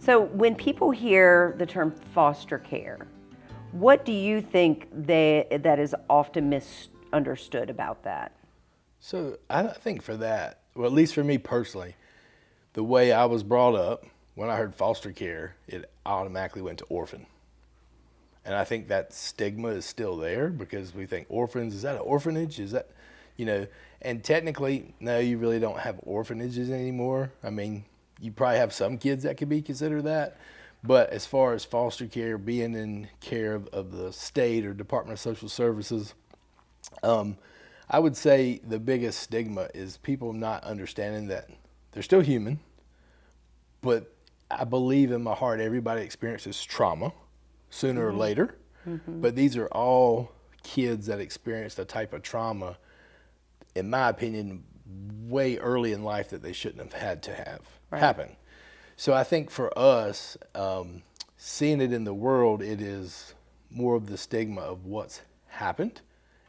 So when people hear the term foster care, what do you think that is often misunderstood about that? So I think for that, well, at least for me personally, the way I was brought up, when I heard foster care, it automatically went to orphan. And I think that stigma is still there because we think orphans, is that an orphanage? Is that, you know, and technically, no, you really don't have orphanages anymore. I mean, you probably have some kids that could be considered that. But as far as foster care, being in care of the state or Department of Social Services, I would say the biggest stigma is people not understanding that they're still human, but I believe in my heart everybody experiences trauma sooner or later. But these are all kids that experienced a type of trauma, in my opinion, way early in life that they shouldn't have had to have happen. So I think for us, seeing it in the world, it is more of the stigma of what's happened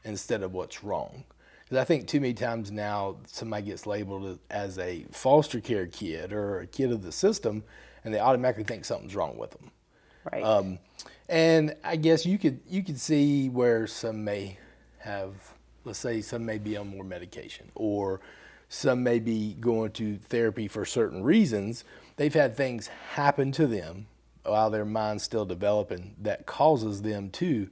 instead of what's wrong. Because I think too many times now somebody gets labeled as a foster care kid or a kid of the system, and they automatically think something's wrong with them. Right. And I guess you could see where some may have, let's say, some may be on more medication, or some may be going to therapy for certain reasons. They've had things happen to them while their mind's still developing that causes them to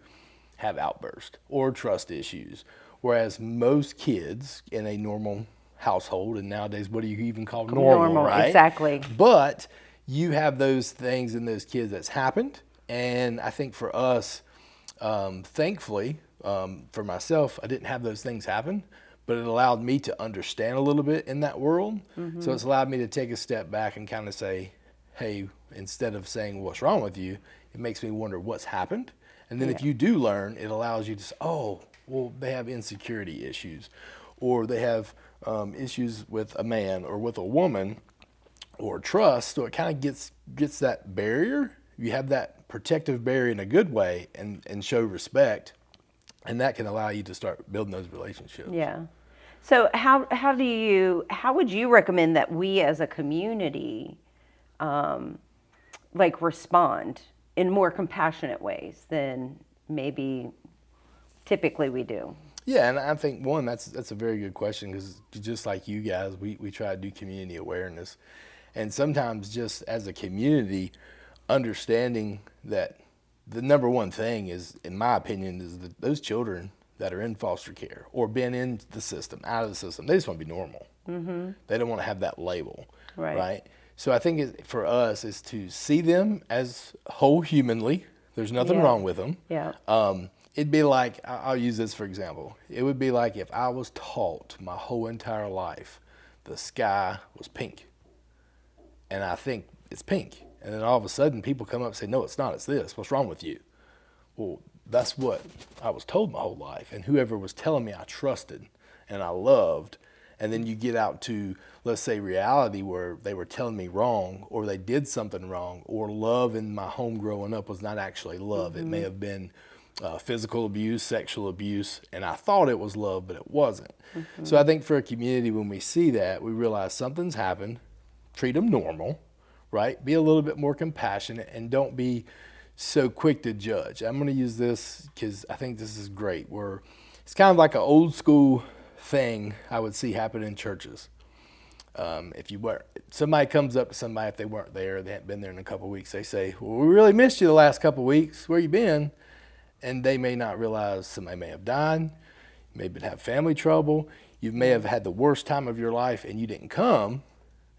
have outbursts or trust issues. Whereas most kids in a normal household, and nowadays, what do you even call normal, right? Exactly. But you have those things in those kids that's happened. And I think for us, thankfully, for myself, I didn't have those things happen, but it allowed me to understand a little bit in that world. So it's allowed me to take a step back and kind of say, hey, instead of saying what's wrong with you, it makes me wonder what's happened. And then if you do learn, it allows you to say, oh, well, they have insecurity issues, or they have issues with a man or with a woman, or trust. So it kind of gets that barrier. You have that protective barrier in a good way, and show respect, and that can allow you to start building those relationships. Yeah. So how would you recommend that we as a community respond in more compassionate ways than maybe typically we do? Yeah, and I think one, that's a very good question, because just like you guys, we try to do community awareness, and sometimes just as a community, understanding that the number one thing is, in my opinion, is that those children that are in foster care or been in the system, out of the system, they just want to be normal. They don't want to have that label, right? So I think for us is to see them as whole humanly. There's nothing wrong with them. Yeah. It'd be like, I'll use this for example. It would be like if I was taught my whole entire life the sky was pink, and I think it's pink. And then all of a sudden people come up and say, no, it's not, it's this. What's wrong with you? Well, that's what I was told my whole life. And whoever was telling me I trusted and I loved. And then you get out to, let's say, reality where they were telling me wrong, or they did something wrong, or love in my home growing up was not actually love. It may have been physical abuse, sexual abuse, and I thought it was love, but it wasn't. So I think for a community, when we see that, we realize something's happened, treat them normal, right? Be a little bit more compassionate, and don't be so quick to judge. I'm going to use this because I think this is great. It's kind of like an old school thing I would see happen in churches. Somebody comes up to somebody, if they weren't there, they hadn't been there in a couple of weeks, they say, well, we really missed you the last couple of weeks. Where you been? And they may not realize somebody may have died, maybe have family trouble, you may have had the worst time of your life and you didn't come.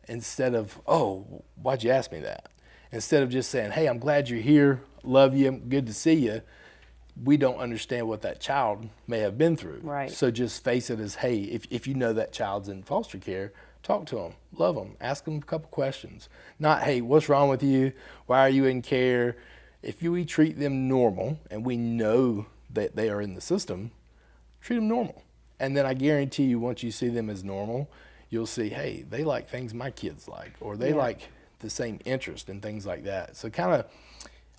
Instead of, oh, why'd you ask me that? Instead of just saying, hey, I'm glad you're here, love you, good to see you, we don't understand what that child may have been through. Right. So just face it as, hey, if you know that child's in foster care, talk to them, love them, ask them a couple questions. Not, hey, what's wrong with you? Why are you in care? If we treat them normal and we know that they are in the system, treat them normal. And then I guarantee you, once you see them as normal, you'll see, hey, they like things my kids like, or they like the same interest and things like that. So kind of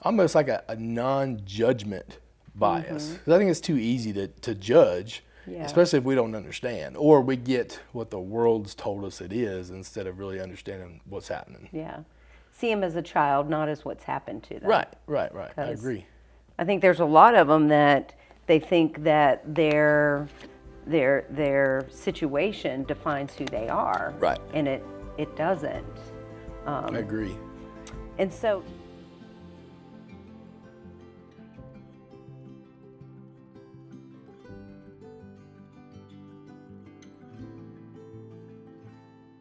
almost like a non-judgment bias. 'Cause I think it's too easy to judge, especially if we don't understand, or we get what the world's told us it is instead of really understanding what's happening. Yeah. see them as a child, not as what's happened to them. Right. I 'Cause agree. I think there's a lot of them that they think that their situation defines who they are. Right. And it doesn't. I agree. And so